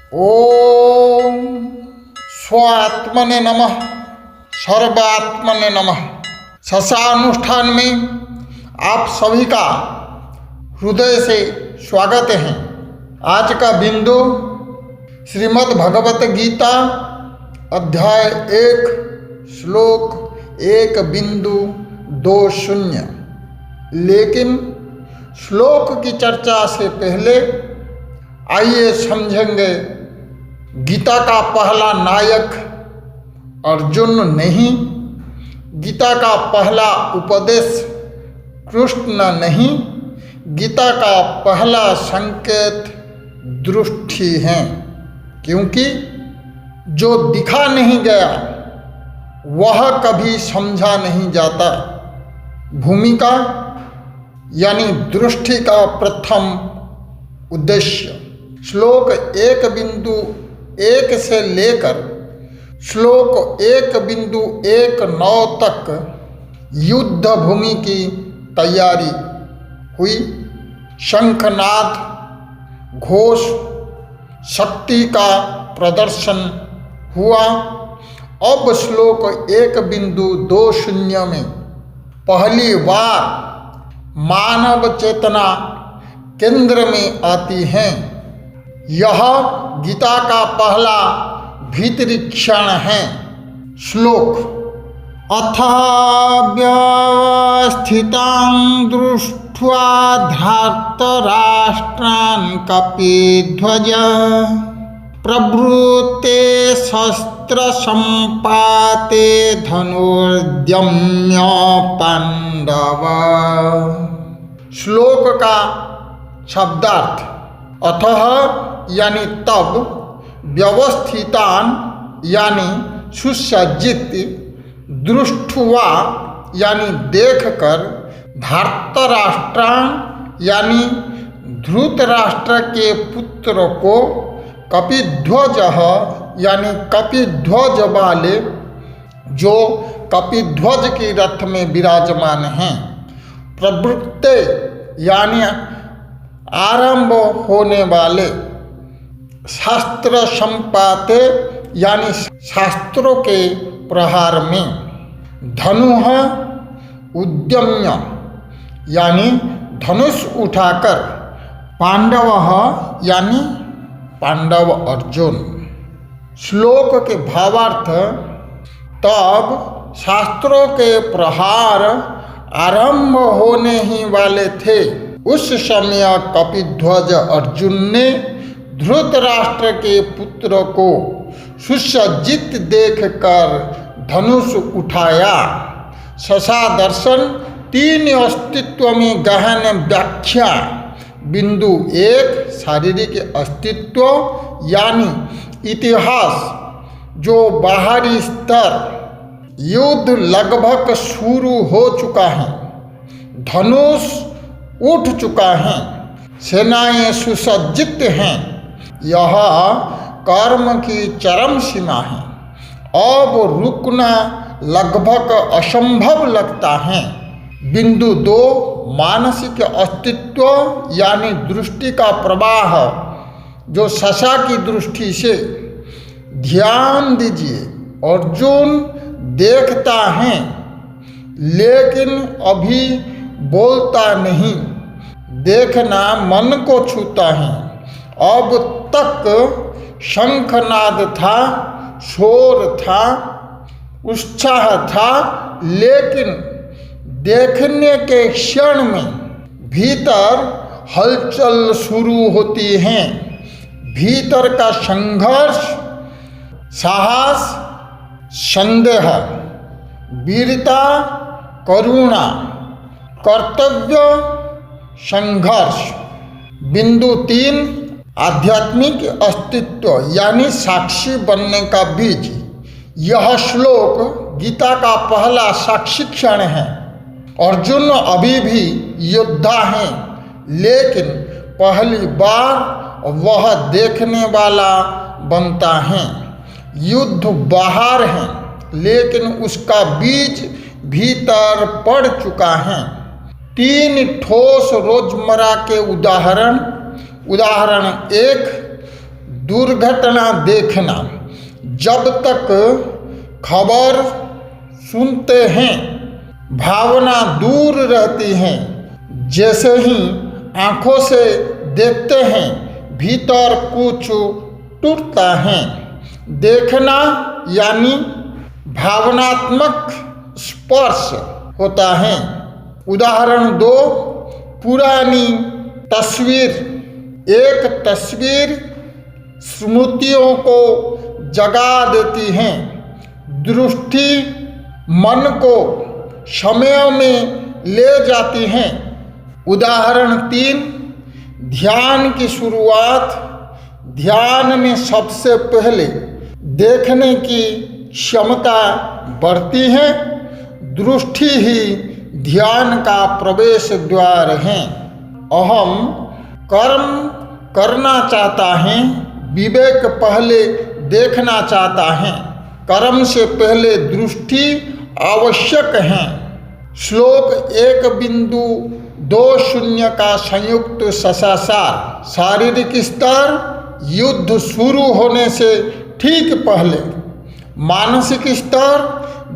ओम स्वात्मने नमः, सर्वात्मने नमः। शशानुष्ठान में आप सभी का हृदय से स्वागत है। आज का बिंदु श्रीमद् भगवत गीता अध्याय 1 श्लोक 1.20। लेकिन श्लोक की चर्चा से पहले आइए समझेंगे गीता का पहला नायक अर्जुन नहीं, गीता का पहला उपदेश कृष्ण नहीं, गीता का पहला संकेत दृष्टि है। क्योंकि जो दिखा नहीं गया वह कभी समझा नहीं जाता। भूमिका यानी दृष्टि का प्रथम उद्देश्य। श्लोक 1.1 से लेकर श्लोक 1.19 तक युद्ध भूमि की तैयारी हुई। शंखनाद, घोष, शक्ति का प्रदर्शन हुआ। अब श्लोक 1.20 में पहली बार मानव चेतना केंद्र में आती है। यह गीता का पहला भीतरी क्षण है। श्लोक अथ व्यवस्थितां दृष्ट्वा धार्तराष्ट्रान् कपिध्वज प्रवृत्ते शस्त्रसम्पाते धनुर्द्यम्य पांडव। श्लोक का शब्दार्थ अतः यानी तब, व्यवस्थितान यानी सुसज्जित, दृष्ट्वा यानी देखकर, धार्तराष्ट्रान यानी धृतराष्ट्र के पुत्र को, कपिध्वज यानी कपिध्वज वाले जो कपिध्वज की रथ में विराजमान हैं, प्रवृत्ते यानी आरंभ होने वाले, शास्त्र संपाते यानी शास्त्रों के प्रहार में, धनुः उद्यम्य यानी धनुष उठाकर, पांडव यानी पांडव अर्जुन। श्लोक के भावार्थ तब शास्त्रों के प्रहार आरंभ होने ही वाले थे। उस समय कपिध्वज अर्जुन ने धृतराष्ट्र के पुत्र को सुसज्जित देखकर धनुष उठाया। शशा दर्शन 3 अस्तित्व में गहन व्याख्या। बिंदु 1 शारीरिक अस्तित्व यानी इतिहास, जो बाहरी स्तर, युद्ध लगभग शुरू हो चुका है, धनुष उठ चुका है, सेनाएं सुसज्जित हैं। यह कर्म की चरम सीमा है। अब रुकना लगभग असंभव लगता है। बिंदु 2 मानसिक अस्तित्व यानी दृष्टि का प्रवाह, जो शशा की दृष्टि से। ध्यान दीजिए, अर्जुन देखता है लेकिन अभी बोलता नहीं। देखना मन को छूता है। अब तक शंखनाद था, शोर था, उत्साह था, लेकिन देखने के क्षण में भीतर हलचल शुरू होती है। भीतर का संघर्ष, साहस, संदेह, वीरता, करुणा, कर्तव्य, संघर्ष। बिंदु 3 आध्यात्मिक अस्तित्व यानी साक्षी बनने का बीज। यह श्लोक गीता का पहला साक्षी क्षण है। अर्जुन अभी भी योद्धा हैं, लेकिन पहली बार वह देखने वाला बनता है। युद्ध बाहर है, लेकिन उसका बीज भीतर पड़ चुका है। 3 ठोस रोजमर्रा के उदाहरण 1, दुर्घटना देखना। जब तक खबर सुनते हैं भावना दूर रहती है, जैसे ही आँखों से देखते हैं भीतर कुछ टूटता है। देखना यानी भावनात्मक स्पर्श होता है। उदाहरण 2, पुरानी तस्वीर। एक तस्वीर स्मृतियों को जगा देती है। दृष्टि मन को समय में ले जाती है। उदाहरण 3, ध्यान की शुरुआत। ध्यान में सबसे पहले देखने की क्षमता बढ़ती है। दृष्टि ही ध्यान का प्रवेश द्वार है। अहम कर्म करना चाहता है, विवेक पहले देखना चाहता है। कर्म से पहले दृष्टि आवश्यक है। श्लोक 1.20 का संयुक्त शशासार। शारीरिक स्तर युद्ध शुरू होने से ठीक पहले। मानसिक स्तर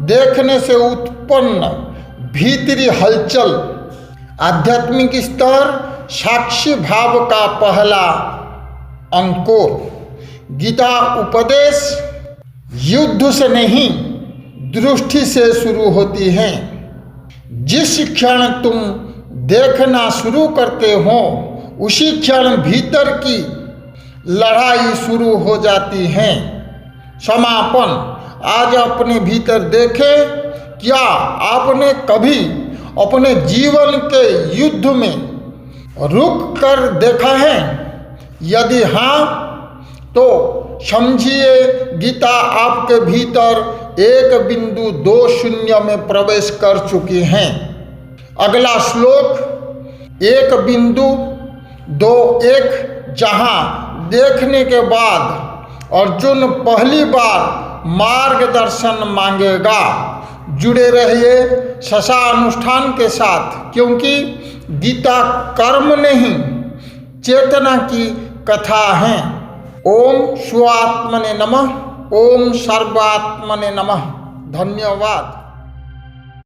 देखने से उत्पन्न भीतरी हलचल। आध्यात्मिक स्तर साक्षी भाव का पहला अंकुर। गीता उपदेश युद्ध से नहीं दृष्टि से शुरू होती है। जिस क्षण तुम देखना शुरू करते हो उसी क्षण भीतर की लड़ाई शुरू हो जाती है। समापन। आज अपने भीतर देखें, क्या आपने कभी अपने जीवन के युद्ध में रुक कर देखा है? यदि हाँ, तो समझिए गीता आपके भीतर 1.20 में प्रवेश कर चुकी हैं। अगला श्लोक 1.21, जहाँ देखने के बाद अर्जुन पहली बार मार्गदर्शन मांगेगा। जुड़े रहिए शशा अनुष्ठान के साथ, क्योंकि गीता कर्म नहीं चेतना की कथा है। ओम स्वात्मने नमः। ओम सर्वात्मने नमः। धन्यवाद।